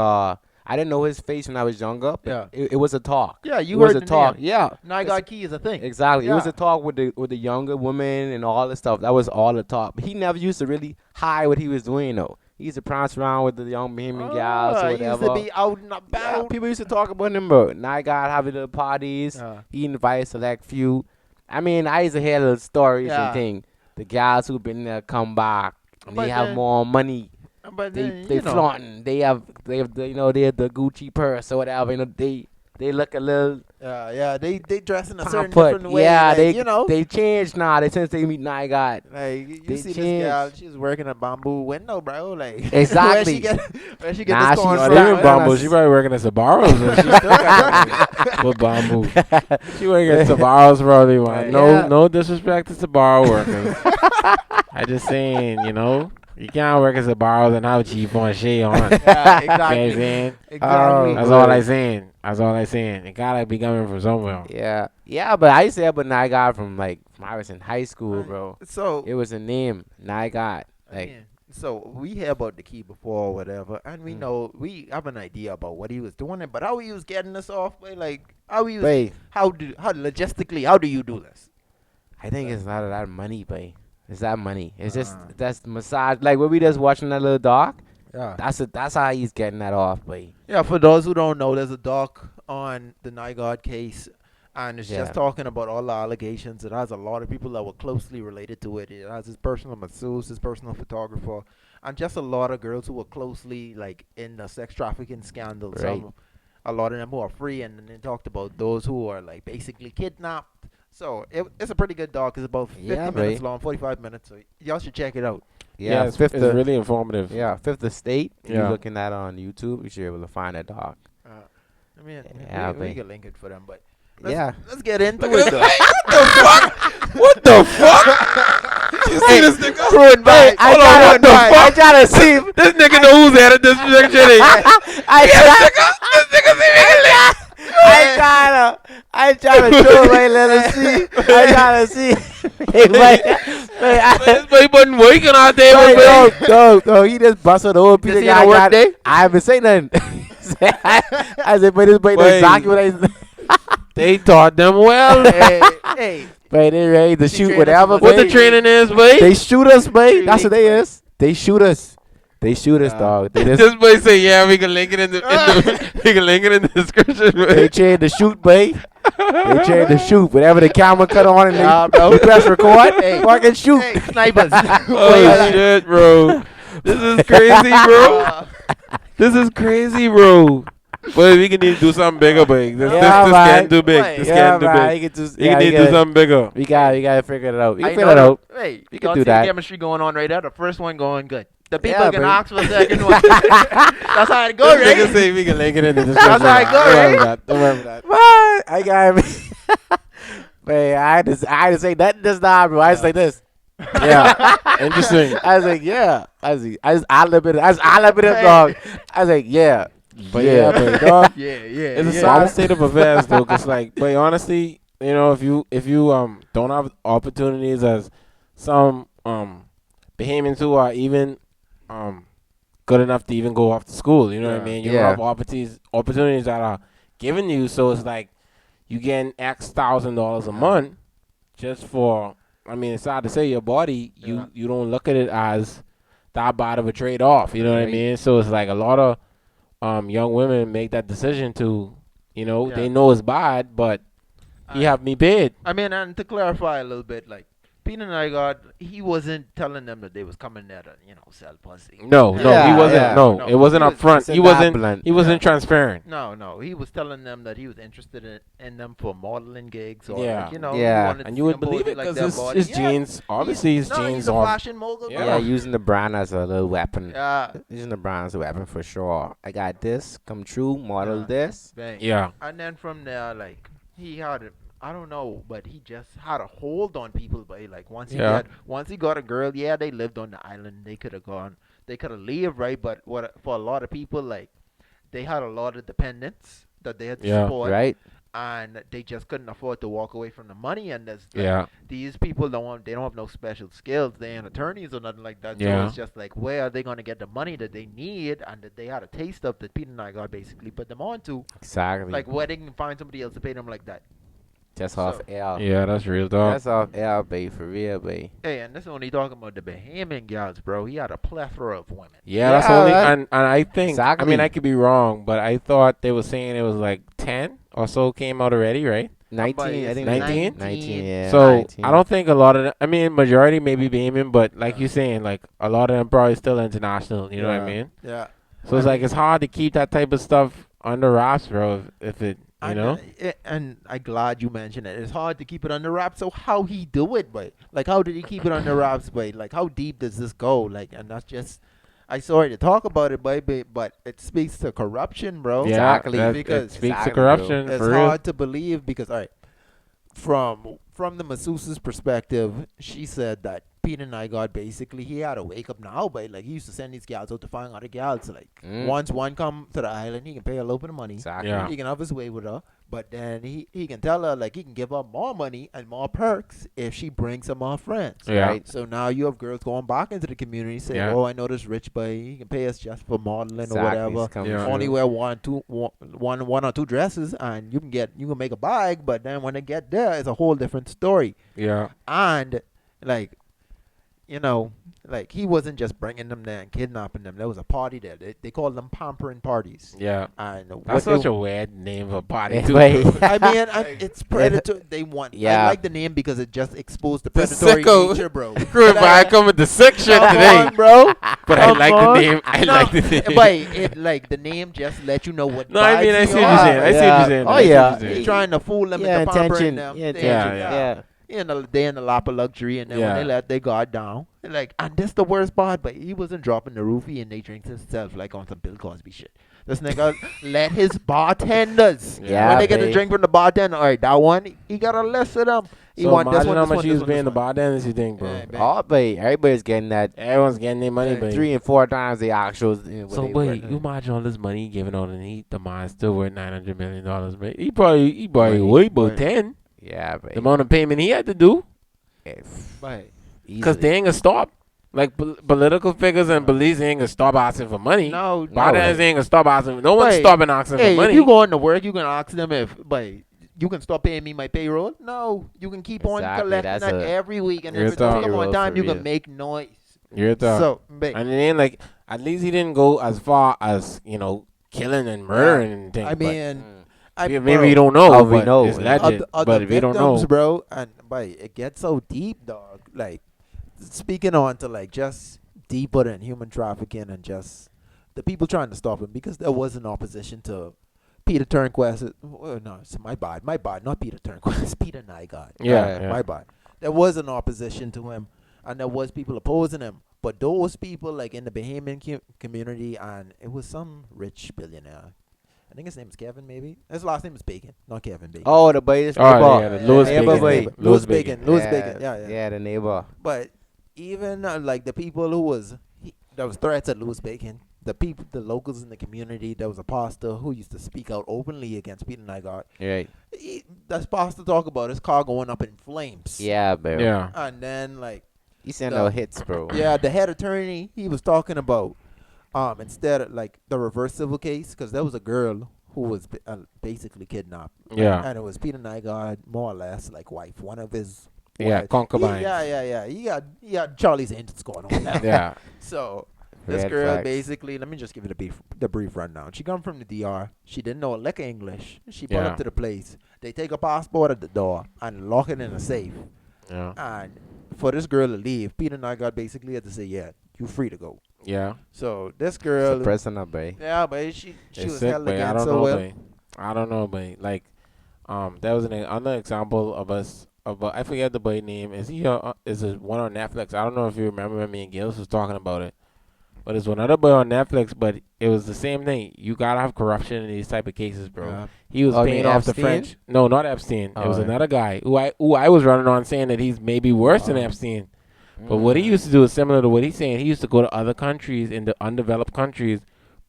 I didn't know his face when I was younger. But Yeah. it was a talk. Yeah, you it was heard a the talk. name. Yeah, Nygard Key is a thing. exactly. It was Yeah. a talk with the younger women and all the stuff. That was all the talk. But he never used to really hide what he was doing though. He used to prance around with the young Bohemian gals or He whatever. used to be out and Yeah, about. people used to talk about him, bro. Nygard having the parties. Yeah. He invited select few. I mean, I used to hear little stories Yeah. and things. The guys who been there come back and But they have then- more money. But then, They flaunting. They have they have the Gucci purse or whatever. They look a little Yeah, they dress in a certain pampered. different way. Yeah, like, they changed now. Since they meet Nygard. like you they see changed. this girl, she's working a bamboo window, bro. Like Exactly. where she get Nah, this she- corn Oh, They they in were Bamboo. nice. She probably working at Sabaros. And she still got with Bamboo. She working at Sabaros probably. Man. Yeah. No disrespect to Sabaro workers. I just saying, you can't work at Sabaros and have cheap on shea on. Yeah, You know what I'm exactly. saying? Exactly. That's all I saying. That's all I saying. It gotta be coming from somewhere. Yeah, but I used to hear about Nygard from I was in high school, bro. So It was a name, Nygard. Like yeah. So we hear about the key before or whatever, and we know we have an idea about what he was doing it, but how he was getting us off, like how he was, babe, how logistically, how do you do this? I think it's not that money, babe. It's that money. It's just that's the massage. Like when we just watching that little doc. Yeah. That's how he's getting that off, babe. Yeah, for those who don't know, there's a doc on the Nygard case, and it's Yeah. just talking about all the allegations. It has a lot of people that were closely related to it. It has his personal masseuse, his personal photographer, and just a lot of girls who were closely in the sex trafficking scandal. Right. A lot of them who are free, and then they talked about those who are basically kidnapped. So it's a pretty good doc. It's about 50 Yeah, minutes babe. long, 45 minutes. So y'all should check it out. Yeah, it's really informative. Yeah, Fifth Estate. If Yeah. you're looking at it on YouTube, you should be able to find that doc. I mean, Yeah, we babe. can link it for them, but Yeah. let's get into it. Though. What the fuck? You see this nigga? Ruined by. I Hold on, gotta, ruined by. I try to see. This nigga know who's at it. This nigga. This nigga see me. I try to show my little see. I try to see. Hey, This boy wasn't working out there, no, he just busted the old This Peter ain't a work guy. day? I haven't said nothing. I said, but this boy knows Wait. exactly what I. They taught them well. Hey, But they ready to shoot train us whatever. for What the babe. training is, boy? They shoot us, babe. Training, That's what they babe. is. They shoot us. They shoot us, dog. They just This boy say, yeah, we can link it in the, we can link it in the description. they Boy. trained to shoot, babe. They trained to shoot. Whatever the camera cut on and Nah, they bro. press record, Hey. fucking shoot. hey, snipers. Oh shit, bro. This is crazy, bro. This is crazy, bro. But we can need to do something bigger, big. This Yeah, this man. getting too big. Right. This Yeah, getting too man. big. You can just, You yeah, need to do something bigger. We gotta figure it out. You I can figure it know out. Hey, We can y'all do see that. the chemistry going on right there. The first one going good. The people Yeah, can babe. ask for the second one. That's how it go, This nigga right? say we can link it in the description. That's how it go, Don't worry right? about that. Don't worry about that. What? I got me. Man, I had to say nothing just now, bro. I just like this. Yeah. Interesting. I was like, yeah. I was like, I live it, dog. I was like, yeah. But yeah, but dog, Yeah, it's a sad state of affairs though. Cause like, but honestly, you know, if you don't have opportunities as some Bahamians who are even good enough to even go off to school, you know what I mean? You don't have opportunities that are given you, so it's like you getting X $1,000 a month just for. I mean, it's sad to say your body. You don't look at it as that bad of a trade off. You know what I mean? So it's like a lot of young women make that decision to, you know, they know it's bad, but he have me paid. I mean, and to clarify a little bit, like, Peter Nygard, he wasn't telling them that they was coming there to, you know, sell pussy. No, he wasn't. No, it wasn't up front. He wasn't transparent. No, he was telling them that he was interested in them for modeling gigs or, like, you know, and you would believe it because his jeans, obviously his jeans he's a are. fashion mogul. Yeah, using the brand as a little weapon. Yeah. Using the brand as a weapon for sure. I got this, come true, model this. Bang. Yeah. And then from there, like, he had it. I don't know, but he just had a hold on people. But like once he got a girl, they lived on the island. They could have gone, they could have lived right. But for a lot of people, like they had a lot of dependents that they had to support, right? And they just couldn't afford to walk away from the money. And there's these people they don't have no special skills. They ain't attorneys or nothing like that. So it's just like where are they gonna get the money that they need and that they had a taste of that Peter Nygard basically put them on to. Exactly. Like where they can find somebody else to pay them like that. Just off air. Yeah, that's real, dog. That's off air, babe, for real, babe. Hey, and this is only talking about the Bahamian gals, bro. He had a plethora of women. Yeah, that's only, and I think, I mean, I could be wrong, but I thought they were saying it was like 10 or so came out already, right? 19, I think 19? 19, yeah. So, 19. I don't think a lot of them, I mean, majority maybe Bahamian, but like you're saying, like, a lot of them probably still international, you know what I mean? Yeah. So, it's like, it's hard to keep that type of stuff under wraps, bro, if it, you know? And I'm glad you mentioned it. It's hard to keep it under wraps. So how he do it, boy? Like how did he keep it under wraps, boy? Like how deep does this go? Like, and that's just, I'm sorry to talk about it, boy, but it speaks to corruption, bro. Yeah, Because it speaks to corruption. It's for real. hard to believe because, all right, from the masseuse's perspective, she said that Peter Nygard basically he had to wake up now, but like he used to send these gals out to find other gals. Like once one come to the island, he can pay a little bit of money. Exactly. Yeah. He can have his way with her, but then he can tell her like he can give her more money and more perks if she brings some more friends. Yeah. Right. So now you have girls going back into the community saying, "Oh, I know this rich boy. He can pay us just for modeling or whatever. Only wear one or two dresses, and you can make a bag. But then when they get there, it's a whole different story. Yeah. And like." You know, like he wasn't just bringing them there and kidnapping them. There was a party there. They called them pampering parties. Yeah. And that's such a weird name for a party, too. I mean, it's predatory. They want. I like the name because it just exposed the predatory nature, bro. I come with the sick shit today, bro. But I like the name. I like the name. But it like the name just let you know what. No, I mean I see what you're saying. I see what you're saying. Oh yeah, he's trying to fool them into pampering them. Yeah. They in the lap of luxury, and then when they let their guard down, like, and this the worst part, but he wasn't dropping the roofie and they drinks himself like on some Bill Cosby shit. This nigga let his bartenders, when they get a drink from the bartender, all right, that one, he got a list of them. He so want this one, how this much one, he was this paying one, the this one. bartenders, you think, bro? Oh, but everybody's getting that. Everyone's getting their money, but 3 and 4 times the actual. So wait, you imagine all this money he giving out, and the man's still worth $900 million, but he probably way about 10. Yeah, but the amount of payment he had to do. Because they ain't gonna stop. Like political figures and police ain't gonna stop asking for money. No, bartenders ain't gonna stop asking. No one's stopping asking for money. If you going to work, you can ask them if, you can stop paying me my payroll. No, you can keep on collecting that every week, and if it doesn't come on time, you can make noise. You're thought. So, and it ain't like at least he didn't go as far as killing and murdering and things. I mean. Maybe you don't know. We know. It's legend. But if you don't know, bro, and it gets so deep, dog. Like speaking on to like just deeper than human trafficking and just the people trying to stop him because there was an opposition to Peter Turnquist. No, it's my bad, not Peter Turnquist, Peter Nygard. Yeah, my bad. There was an opposition to him, and there was people opposing him. But those people, like in the Bahamian community, and it was some rich billionaire. I think his name is Kevin, maybe. His last name is Bacon, not Kevin Bacon. Oh, the boy is Louis Bacon. Louis Bacon. Yeah, the neighbor. But even like the people who there was threats at Louis Bacon. the people, the locals in the community. There was a pastor who used to speak out openly against Peter Nygard. Right. That pastor talk about his car going up in flames. Yeah, bro. Yeah. And then like You send No. no hits, bro. yeah, the head attorney, he was talking about instead of like the reverse civil case, because there was a girl who was basically kidnapped. Yeah. And it was Peter Nygard, more or less like wife, one of his. Yeah, wives. concubines. Yeah. He got Charlie's Angels going on now. Yeah. So this Red girl flags. basically, let me just give you the brief rundown. She come from the DR. She didn't know a lick of English. She pulled Yeah. up to the place. They take a passport at the door and lock it in a safe. Yeah. And for this girl to leave, Peter Nygard basically had to say, "Yeah, you free to go." Yeah. So this girl, Suppressing up, bro. yeah, but she It's was sick, held but I against don't so know, well. but I don't know, but like, that was another example of us. I forget the boy name. Is he? Is it one on Netflix? I don't know if you remember when me and Gilles was talking about it. But it's another boy on Netflix. But it was the same thing. You gotta have corruption in these type of cases, bro. Yeah. He was Oh, you paying mean off the Epstein? French. No, not Epstein. Oh, It was yeah. another guy who I was running on saying that he's maybe worse than Epstein. But what he used to do is similar to what he's saying. He used to go to other countries, in the undeveloped countries,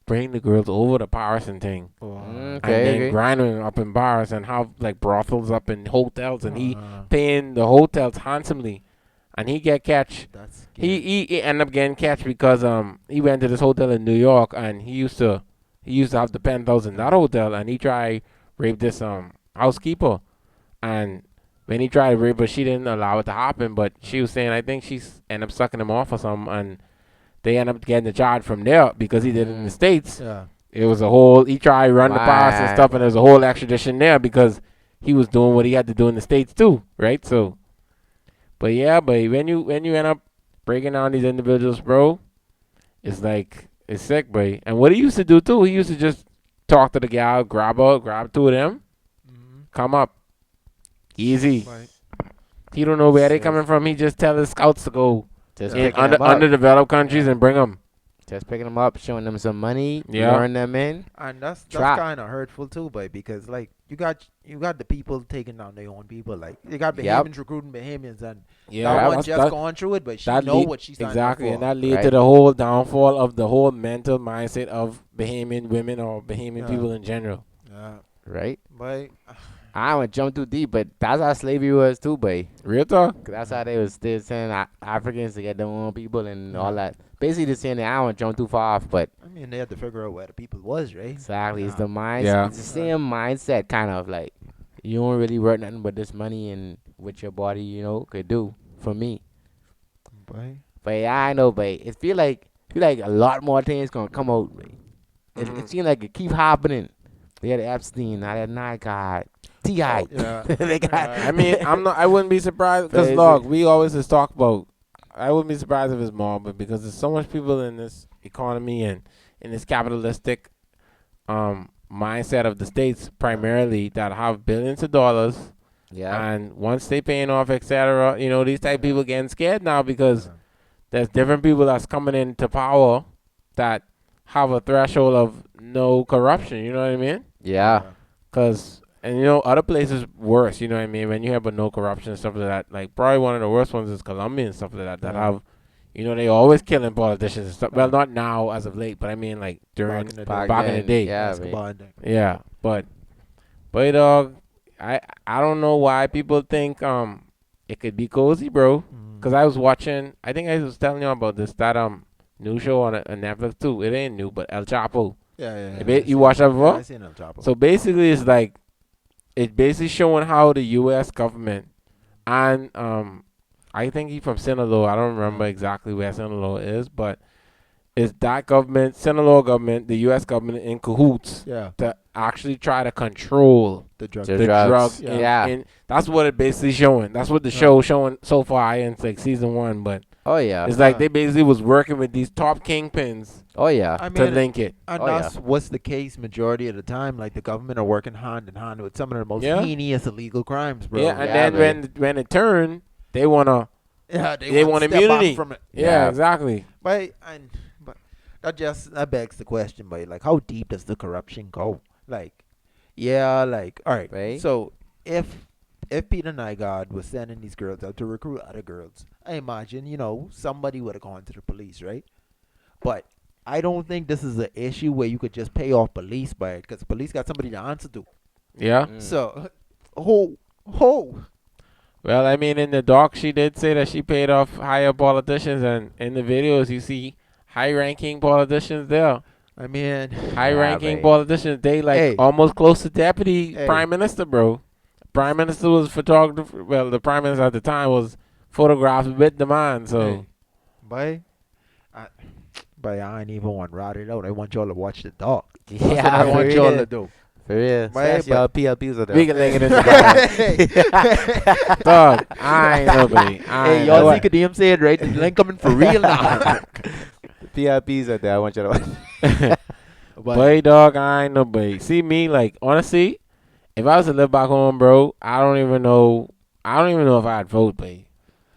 bring the girls over to Paris and thing, and then Okay. grind them up in bars and have like brothels up in hotels, and he paying the hotels handsomely, and he get catch. That's He ended up getting catch because he went to this hotel in New York, and he used to have the penthouse in that hotel, and he tried rape this housekeeper, and when he tried to rape her, she didn't allow it to happen, but she was saying I think she's ended up sucking him off or something, and they ended up getting the charge from there because he did it in the States. Yeah. It was a whole, he tried to run the pass and Wow. stuff, and there was a whole extradition there because he was doing what he had to do in the States too, right? So, but yeah, but when you end up breaking down these individuals, bro, it's like, it's sick, bro. And what he used to do too, he used to just talk to the gal, grab two of them, come up. Easy. Right. He don't know where they coming from. He just tell his scouts to go Just in picking them up. underdeveloped countries and bring them. Just picking them up, showing them some money, Yeah. luring them in. And that's Trap. kind of hurtful too, but because like you got the people taking down their own people. Like you got Yep. Bahamians recruiting Bahamians, and Yeah, that one that's- just that- going through it, but she that know lead- what she's signing exactly, up and for. that lead to Right. the whole downfall of the whole mental mindset of Bahamian women or Bahamian Yeah. people in general. Yeah, Right? but I don't want to jump too deep, but that's how slavery was too, boy. Real talk. 'Cause that's how they was still sending Africans to get their own people and all that. Basically, just saying that I don't want to jump too far off, but I mean they had to figure out where the people was, right? exactly, it's Yeah. the mindset. Yeah. It's the same mindset, kind of like you don't really work nothing but this money and what your body, could do for me. But But yeah, I know, but it feel like a lot more things gonna come out. Right? It seems like it keep happening. They had Epstein, now that Nygard, T.I. yeah, They got- I mean, I wouldn't be surprised because Crazy. look, we always just talk about. I wouldn't be surprised if it's more, but because there's so much people in this economy and in this capitalistic mindset of the states primarily that have billions of dollars, yeah, and once they paying off, etc. These type of people getting scared now because there's different people that's coming into power that have a threshold of no corruption. You know what I mean? yeah, And other places worse, you know what I mean? When you have a no corruption and stuff like that, like probably one of the worst ones is Colombia and stuff like that, that Yeah. have, they always killing politicians and stuff. Well, not now as of late, but I mean like during, Back in the back in the day. yeah, That's man. combined. Yeah, but dog, I don't know why people think it could be cozy, bro. Cause I was watching, I think I was telling you about this, that new show on Netflix too. It ain't new, but El Chapo. Yeah. You watched that before? I seen El Chapo. So basically, it's like, it's basically showing how the U.S. government and I think he's from Sinaloa. I don't remember exactly where Sinaloa is, but it's that government, Sinaloa government, the U.S. government in cahoots yeah, to actually try to control the drug. The the drugs. drugs. Yeah. And that's what it basically showing. That's what the show showing so far. And it's like season 1, but Oh yeah, it's like they basically was working with these top kingpins oh yeah, I to mean, link it. and Oh, yeah. that's what's the case majority of the time. Like the government are working hand in hand with some of the most Yeah. heinous illegal crimes, bro. Yeah, and Yeah, then when it turned, they wanna. Yeah, They want step back immunity. from it. Yeah, Yeah. exactly. But that begs the question, but like, how deep does the corruption go? Like, all right. Right. So if Peter Nygard was sending these girls out to recruit other girls, I imagine somebody would have gone to the police, right? But I don't think this is an issue where you could just pay off police by it, because police got somebody to answer to. Yeah. So, ho. Well, I mean, in the doc, she did say that she paid off higher politicians, and in the videos, you see high-ranking politicians there. I mean, High-ranking babe. politicians, they like Hey. almost close to deputy Hey. prime minister, bro. Prime minister was photographer. Well, the prime minister at the time was photographed with the man. So Hey. But I ain't even want to ride it out. I want y'all to watch the dog. That's what Yeah, I want for y'all real. to do. For real. But- Especially y'all PLPs are there. we can link it in the dog. I ain't nobody. Hey, y'all see Kadeem said, right? The link coming for real now. PLPs are there. I want you to watch. Boy, dog, I ain't nobody. See me, like, honestly, if I was to live back home, bro, I don't even know if I'd vote, babe.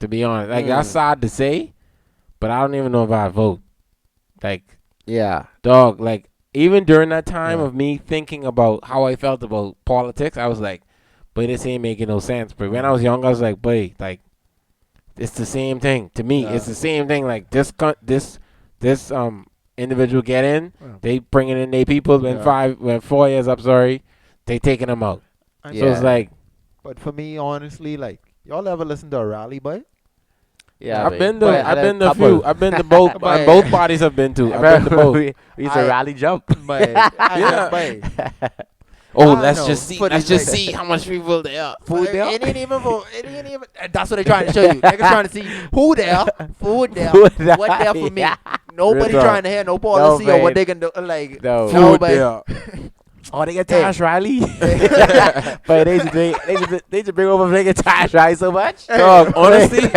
To be honest, like that's sad to say, but I don't even know if I'd vote. Like, Yeah. dog, like even during that time of me thinking about how I felt about politics, I was like, but this ain't making no sense. But when I was young, I was like, boy, like it's the same thing to me. It's the same thing. Like this individual get in, they bringing in their people. When 4 years up, sorry, they taking them out. So it's like, But for me, honestly, like, y'all ever listen to a rally, boy? Yeah. I've been But to, I've at a been to a couple- few. I've been to both. But- Both parties I've been to. I've been to both. we used to rally jump. But, Yeah. but Oh, I let's know. just see. But Let's it's just like- see how much people there are. Food there? It ain't even for. It ain't even. That's what they're trying to show you. Niggas trying to see who there, food there, Food there, what there for me. yeah. Nobody Real talk. trying to hear no policy or babe. what they can do. Like, No. nobody. Oh, they get Hey. Tash Riley. But they just bring over nigga Tash Riley so much. Dog, honestly, now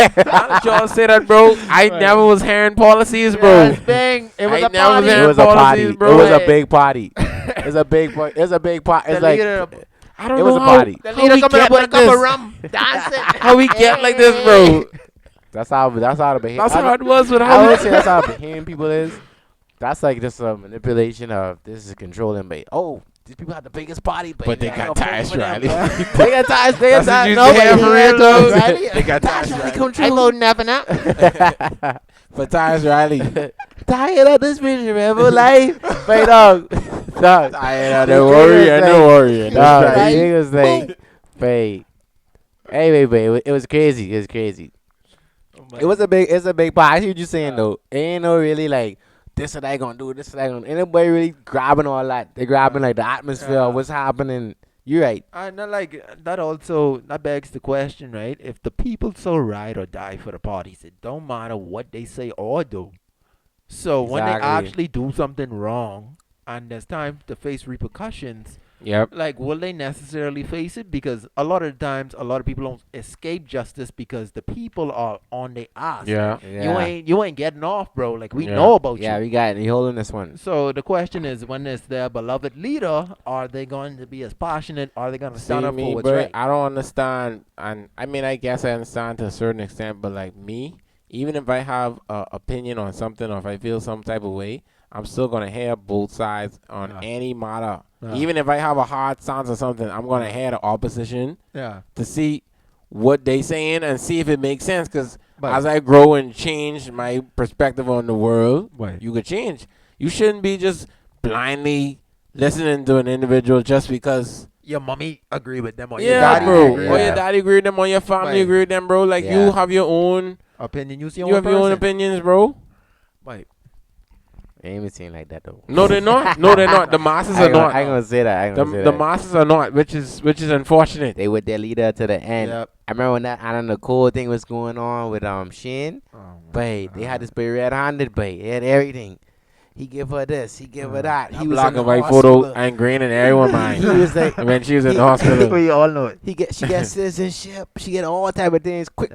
that y'all say that, bro, I never was hearing policies, bro. Yes, bang. It was I a never party. been- It was a party. policies, It bro. was a Hey. big party. It's a big party. It's a big party. It's The like leader- I don't it know was a how, party. The how leader we coming get up with a like cup of this. rum, dancing. How we get like this, bro. That's how the Bahamian. That's how it was with I how would we. say that's how Bahamian people is. That's like just a manipulation of this is controlling me. Oh, these people have the biggest party, But they got Tash Riley. They got ties. They got That's what ties. you No, say but for he real, had though. Tash Riley. They got Tash Tash Riley Riley. come true. I voting up and up. For Tyus Riley. Tired of this vision, man. For life. Wait, dog. Dog. Don't worry, don't worry. Dog, Right. the niggas like, wait. Hey, wait. It was crazy. It was crazy. It was a big. It's a big part. I see what you're saying though. It ain't no really like this or that gonna do. This or that gonna. Ain't nobody really grabbing all that. They grabbing like the atmosphere. Of what's happening. You're right. Not like that. Also, that begs the question, right? If the people so ride or die for the parties, it don't matter what they say or do. So when they Exactly. actually do something wrong, and there's time to face repercussions, Yep. like, will they necessarily face it? Because a lot of the times, a lot of people don't escape justice because the people are on their ass. Yeah. You ain't getting off, bro. Like, we Yeah. know about Yeah, you. we got it. You holding this one. So the question is, when it's their beloved leader, are they going to be as passionate? Are they going to stand See up me, for what's bro, right? I don't understand, and I mean, I guess I understand to a certain extent, but like me, even if I have an opinion on something or if I feel some type of way, I'm still gonna hear both sides on any matter. Even if I have a hard stance or something, I'm gonna hear the opposition Yeah. to see what they saying and see if it makes sense. Because But- as I grow and change my perspective on the world, Right. you could change. You shouldn't be just blindly listening to an individual just because. Your mommy agree with them or your Yeah, daddy bro. agree Or with your them. daddy agree with them, or your family Right. agree with them, bro. Like Yeah. you have your own, Opinion. You see you one have your own person. opinions, bro. Right. I ain't even saying like that though. No, they're not. No, they're not. The masses I are ain't gonna, not. I ain't gonna say that. I ain't The, gonna say the that. masses are not, which is unfortunate. They with their leader to the end. Yep. I remember when that Anna Nicole thing was going on with Shin. Oh, But they had this boy red-handed, but he had everything. He give her this, he give her that. He was Black in and the white hospital. photo and green and everyone mind. He was like, When she was in the hospital. we all know it. she get citizenship. She get all type of things. Quick.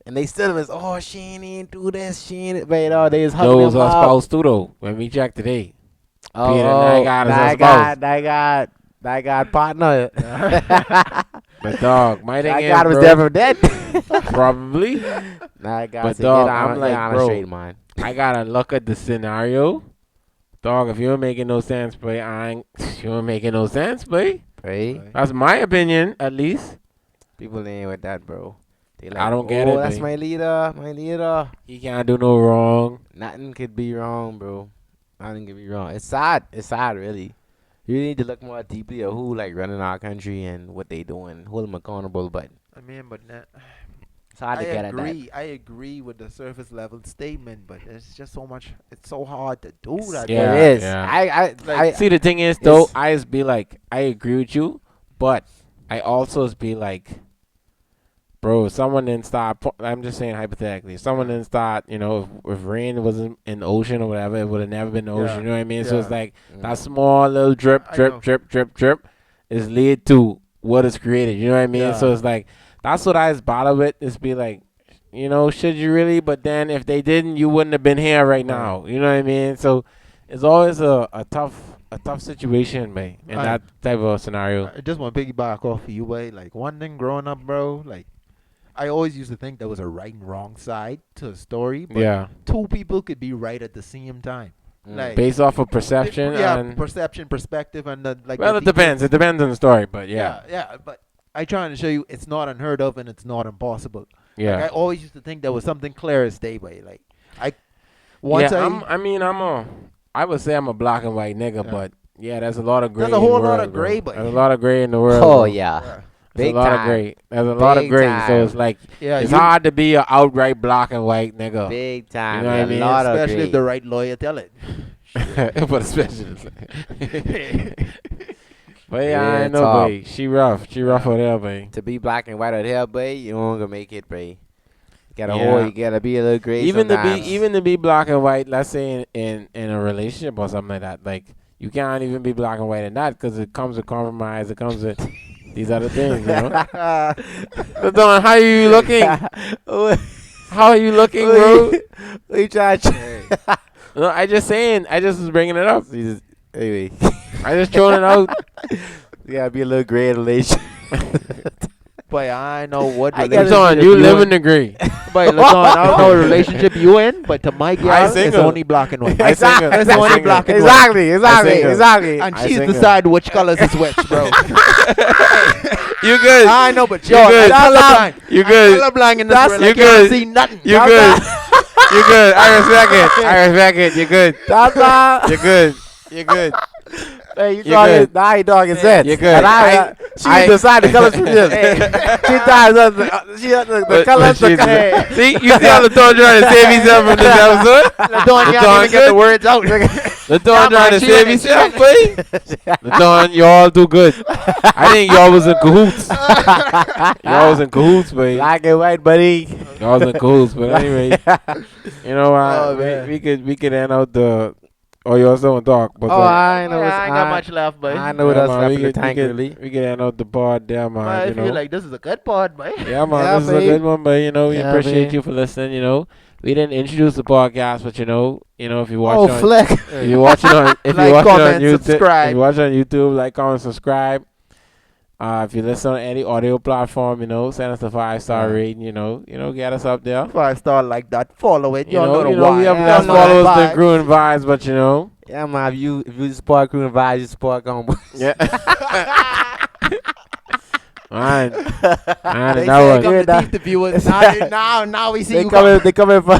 And they still was, oh, she ain't do this, she ain't. But they was hugging Those him are up. spouse too though. When we checked today. Oh, Peter Nygard is her spouse. Nygard partner. But dog, my thing is, Nygard was bro, there from dead. probably. Nygard But said, dog, get on, I'm like, get on bro. straight, man. I gotta look at the scenario. Dog, if you ain't making no sense, boy, you ain't making no sense, boy. Right? That's my opinion, at least. People ain't with that, bro. They I don't get it, That's man. my leader, my leader. He can't do no wrong. Nothing could be wrong, bro. Nothing could be wrong. It's sad. It's sad, really. You need to look more deeply at who like running our country and what they doing. Hold them accountable, but I mean, but it's hard I to get at that. agree. I agree with the surface level statement, but it's just so much. It's so hard to do that. Yeah, it is. yeah. I See, the thing is, though, it's- I just be like, I agree with you, but I also just be like, bro, if someone didn't start, I'm just saying hypothetically, if someone didn't start, you know, if rain wasn't in the ocean or whatever, it would have never been the ocean, Yeah. you know what I mean? So it's Yeah. like, that small little drip, I drip, know. drip, drip, drip is lead to what is created, you know what I mean? Yeah. So it's like, that's what I was bothered with, is be like, you know, should you really? But then if they didn't, you wouldn't have been here right now, you know what I mean? So it's always a tough situation, man, in Right. that type of scenario. I just want to piggyback off of you, way. Like one thing growing up, bro. Like I always used to think there was a right and wrong side to a story, but Yeah. two people could be right at the same time. Like Based off of perception yeah, and perception, perspective, and the like. well, the it depends. It depends on the story, but yeah, yeah. But I trying to show you it's not unheard of and it's not impossible. yeah. Like, I always used to think there was something clear as day, way. Like once I would say I'm a black and white nigga, Yeah. but yeah, there's a lot of gray. There's a in the whole lot world, of bro. gray, but- There's a lot of gray in the world. Oh bro. yeah, There's big a lot time. of gray. There's a lot of Big gray. time. So it's like yeah, it's you- hard to be a outright black and white nigga. Big time. know what I a mean? lot of especially if the gray. right lawyer tell it. But especially, but yeah, I Yeah, know, top. boy. She rough over there, boy. To be black and white out here, boy, you don't gonna make it, boy. You gotta Yeah. hold. You gotta be a little gray. Even sometimes. to be black and white, let's say in a relationship or something like that, like you can't even be black and white in that because it comes with compromise. It comes with these other things, you know. Ladon, how are you looking? How are you looking, bro? What you trying to No, I just saying. I just was bringing it up. Anyway, I just throwing it out. you gotta be a little gray in relation. But I know what I guess Ladon, relationship you in. live in the gray. But Ladon, I don't know what relationship you in, but to my girl, it's single. only black and white. I single. It's I only single. black and white. Exactly, exactly, single. exactly. And I she's single. decide which colors is which, bro. You good? I know, but You yo, good? I'm colorblind. You good? I'm colorblind in this That's- world. you I can't good? see nothing. You good? You good? I respect it. I respect it. You good? That's not. You good? You good? Hey, you You talking? good. Now you talking sense. You good. And she decide the colors from this. She decides the colors. See, you see how Ladon trying to save himself from this episode? Ladon, you Ladon can't even get good? the words out. Ladon trying to she save went- himself, boy. Ladon, y'all do good. I think y'all was in cahoots. Y'all was in cahoots, boy. Black and white, buddy. Y'all was in cahoots, but anyway, you know, Oh, man. we could end out the. Oh, you also want to talk, but Oh, I know. I ain't got much left, but I know what else left in the tank, we really. could end out the pod there, man. I You feel know. like this is a good pod, man. Yeah, man, Yeah, this is a babe. good one, but you know, we Yeah, appreciate babe. you for listening. You know, we didn't introduce the podcast, but you know, if you watch Oh, on, flick. if you watch it on, if Like, you watch it on comment, YouTube, subscribe. if you watch it on YouTube, like, comment, subscribe. If you listen on any audio platform, you know, send us a 5-star rating. You know, get us up there. 5-star like that. Follow it. You Y'all know the know, why. we have Yeah, less know followers that than vibe. Crew and Vibes, but you know, Yeah, man. If you support Crew and Vibes, you support Conchboyz. yeah. Man, They that say was. come Yeah, to that- teach the viewers. Now we see They you coming. come. They coming for.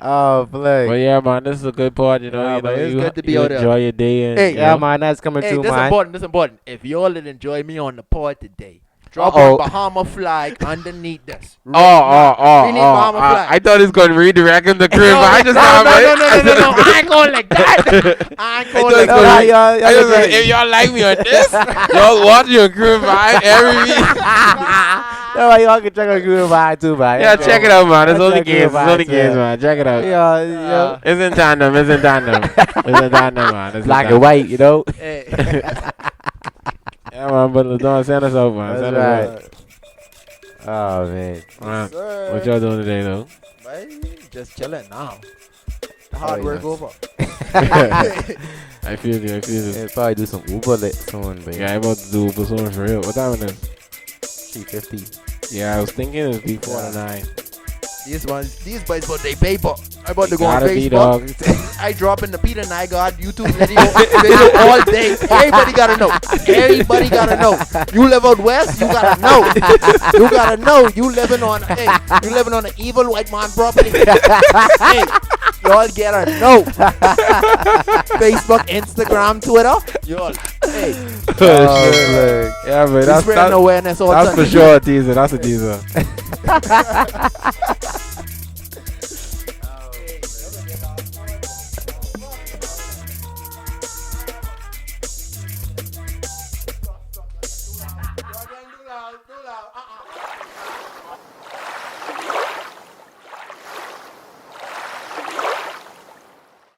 But Oh, flick. yeah, man, this is a good part. You know, Yeah, man, it's you, good to be you out there. enjoy your day. And, Hey, you Yeah, know, man. That's coming Hey, too, this man. important. This important. If y'all did enjoy me on the pod today, drop Uh-oh. a Bahama flag underneath this. Oh, We need Bahama flag. I thought he was going to redirect him to crib. No, I just no, thought, no, man. no, no, no, no, I ain't going like that. I ain't going like thought Oh, that. y'all- y'all I just look like, great. if y'all like me on this, y'all watch your crib vibe every week. No, y'all can check out Crew and Vibes too, man. Yeah, check it out, man. It's I'll only check games. Crew It's and only Vibes, games, yeah. man. Check it out. Yeah. It's in tandem. It's in tandem. It's in tandem, man. It's Black in and white, you know. Hey. Yeah, man. But don't send us out, man. Send us That's right. Oh man. out. Man, what y'all doing today, though? Man, just chilling now. The hard Oh, work yeah. over. I feel you. I feel you. Yeah, probably do some Uber lit soon, but Yeah, I'm about to do Uber soon for real. What time is it? 350. Yeah, I was thinking it's before the 9. These boys put their paper. I about to go on Gotta be, Facebook. dog. I drop in the Peter Nygard YouTube video all day. Everybody gotta know. Everybody gotta know. You live out west, you gotta know. You gotta know. You living on an evil white man property. Hey, y'all gotta know. Facebook, Instagram, Twitter. Y'all. Hey, Yeah, man. we spreading awareness all That's the for sure a teaser. That's a teaser.